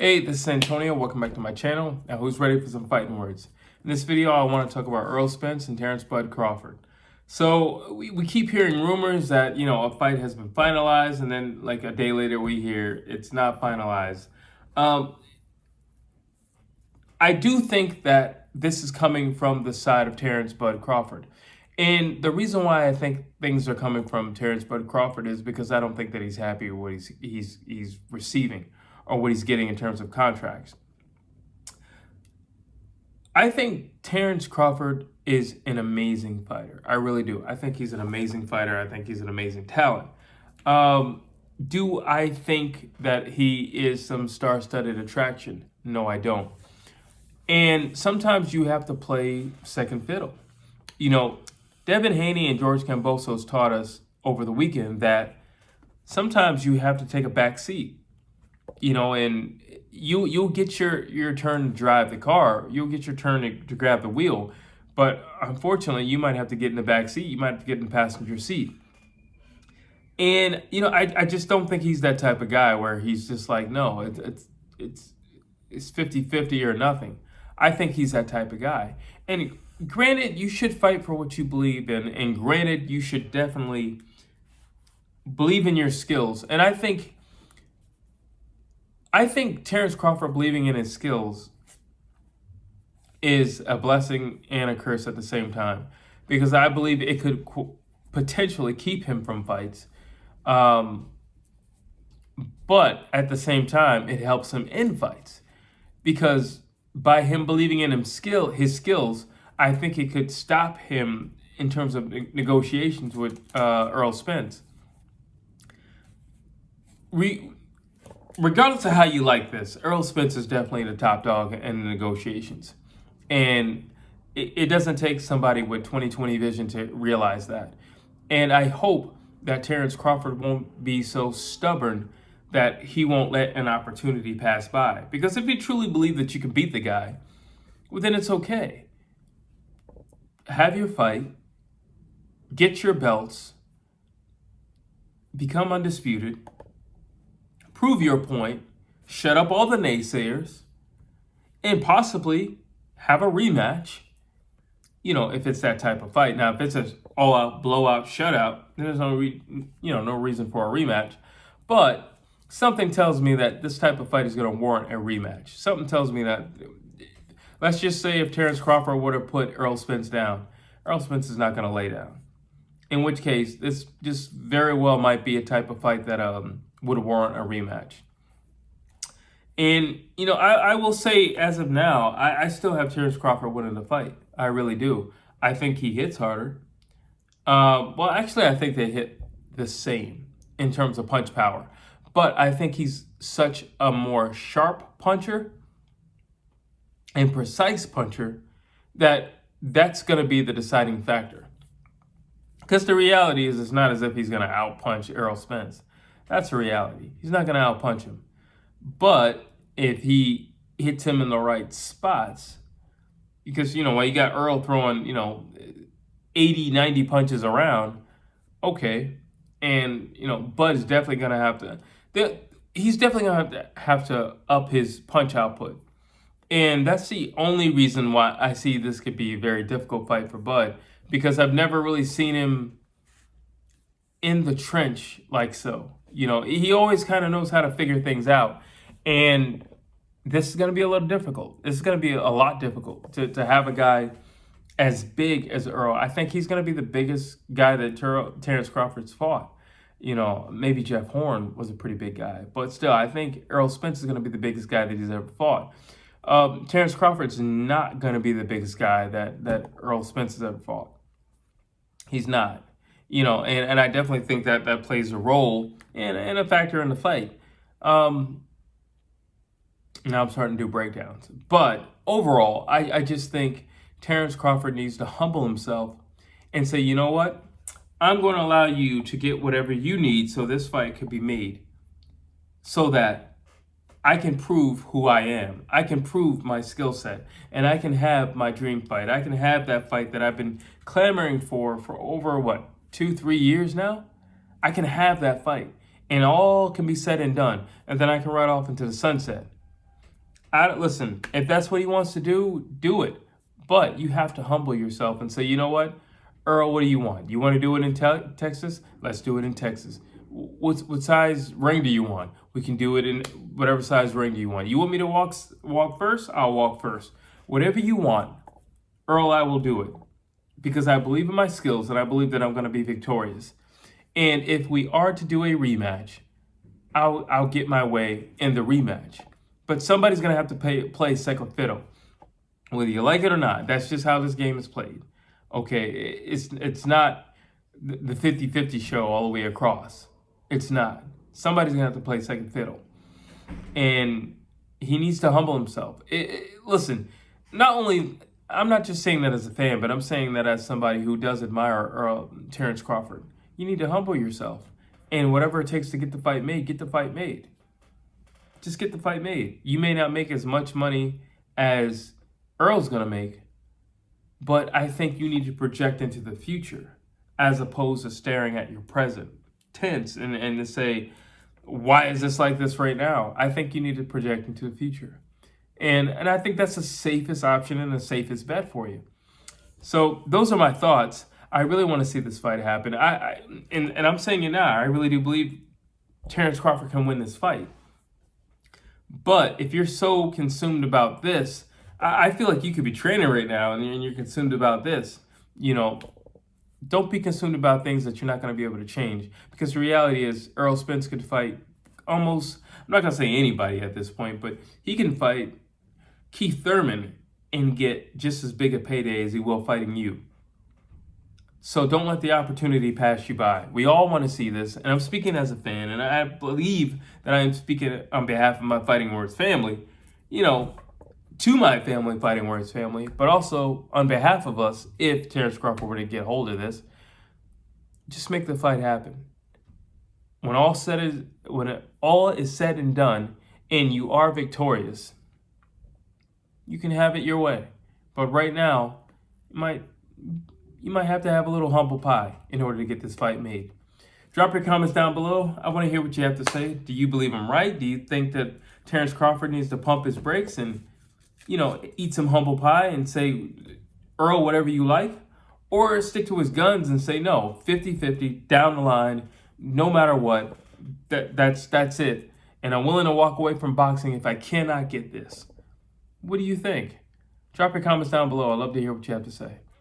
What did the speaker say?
Hey, this is Antonio. Welcome back to my channel. Now, who's ready for some fighting words? In this video, I want to talk about Errol Spence and Terrence Crawford. So we keep hearing rumors that, a fight has been finalized, and then like a day later we hear it's not finalized. I do think that this is coming from the side of Terrence Crawford. And the reason why I think things are coming from Terrence Crawford is because I don't think that he's happy with what he's receiving or what he's getting in terms of contracts. I think Terrence Crawford is an amazing fighter. I really do. I think he's an amazing fighter. I think he's an amazing talent. Do I think that he is some star-studded attraction? No, I don't. And sometimes you have to play second fiddle. Devin Haney and George Kambosos taught us over the weekend that sometimes you have to take a back seat. And you'll get your turn to drive the car. You'll get your turn to grab the wheel. But unfortunately, you might have to get in the back seat. You might have to get in the passenger seat. And, I just don't think he's that type of guy where he's just like, no, it's 50-50 or nothing. I think he's that type of guy. And granted, you should fight for what you believe in. And granted, you should definitely believe in your skills. And I think Terrence Crawford believing in his skills is a blessing and a curse at the same time, because I believe it could potentially keep him from fights. But at the same time, it helps him in fights, because by him believing in his skills, I think it could stop him in terms of negotiations with Errol Spence. Regardless of how you like this, Errol Spence is definitely the top dog in the negotiations. And it doesn't take somebody with 20/20 vision to realize that. And I hope that Terrence Crawford won't be so stubborn that he won't let an opportunity pass by. Because if you truly believe that you can beat the guy, well, then it's okay. Have your fight, get your belts, become undisputed, prove your point, shut up all the naysayers, and possibly have a rematch, if it's that type of fight. Now, if it's an all-out, blowout, shutout, then there's no reason for a rematch. But something tells me that this type of fight is going to warrant a rematch. Something tells me that, let's just say if Terrence Crawford would have put Errol Spence down, Errol Spence is not going to lay down. In which case, this just very well might be a type of fight that would warrant a rematch. And, I will say, as of now, I still have Terrence Crawford winning the fight. I really do. I think he hits harder. Well, actually, I think they hit the same in terms of punch power. But I think he's such a more sharp puncher and precise puncher that's going to be the deciding factor. Because the reality is, it's not as if he's going to outpunch Errol Spence. That's a reality. He's not going to outpunch him. But if he hits him in the right spots, because, while you got Errol throwing, 80, 90 punches around, okay. And, Bud's definitely going to he's definitely going to have to up his punch output. And that's the only reason why I see this could be a very difficult fight for Bud, because I've never really seen him in the trench like so. He always kind of knows how to figure things out. And this is going to be a little difficult. It's going to be a lot difficult to have a guy as big as Errol. I think he's going to be the biggest guy that Terrence Crawford's fought. Maybe Jeff Horn was a pretty big guy. But still, I think Errol Spence is going to be the biggest guy that he's ever fought. Terrence Crawford's not going to be the biggest guy that Errol Spence has ever fought. He's not. And I definitely think that plays a role and a factor in the fight. Now I'm starting to do breakdowns. But overall, I just think Terrence Crawford needs to humble himself and say, you know what? I'm going to allow you to get whatever you need so this fight could be made, so that I can prove who I am. I can prove my skill set, and I can have my dream fight. I can have that fight that I've been clamoring for over, 2-3 years now? I can have that fight, and all can be said and done, and then I can ride off into the sunset. Listen, if that's what he wants to do it. But you have to humble yourself and say, you know what, Earl, what do you want? You want to do it in Texas? Let's do it in Texas. What size ring do you want? We can do it in whatever size ring do you want. You want me to walk first? I'll walk first. Whatever you want, Earl, I will do it. Because I believe in my skills and I believe that I'm going to be victorious. And if we are to do a rematch, I'll get my way in the rematch. But somebody's going to have to play second fiddle. Whether you like it or not, that's just how this game is played. Okay, it's not the 50-50 show all the way across. It's not. Somebody's going to have to play second fiddle. And he needs to humble himself. Listen, I'm not just saying that as a fan, but I'm saying that as somebody who does admire Terrence Crawford. You need to humble yourself. And whatever it takes to get the fight made, get the fight made. Just get the fight made. You may not make as much money as Earl's going to make, but I think you need to project into the future as opposed to staring at your present tense and to say, why is this like this right now? I think you need to project into the future. And I think that's the safest option and the safest bet for you. So those are my thoughts. I really want to see this fight happen. And I'm saying it now, I really do believe Terrence Crawford can win this fight. But if you're so consumed about this, I feel like you could be training right now and you're consumed about this. You know, don't be consumed about things that you're not going to be able to change. Because the reality is Errol Spence could fight almost, I'm not going to say anybody at this point, but he can fight Keith Thurman and get just as big a payday as he will fighting you. So don't let the opportunity pass you by. We all want to see this, and I'm speaking as a fan, and I believe that I am speaking on behalf of my Fighting Words family, you know, to my family, Fighting Words family, but also on behalf of us, if Terrence Crawford were to get hold of this, just make the fight happen. When all is said and done, and you are victorious, you can have it your way. But right now, you might have to have a little humble pie in order to get this fight made. Drop your comments down below. I want to hear what you have to say. Do you believe I'm right? Do you think that Terrence Crawford needs to pump his brakes and, you know, eat some humble pie and say, Earl, whatever you like? Or stick to his guns and say, no, 50-50, down the line, no matter what, that's it. And I'm willing to walk away from boxing if I cannot get this. What do you think? Drop your comments down below. I'd love to hear what you have to say.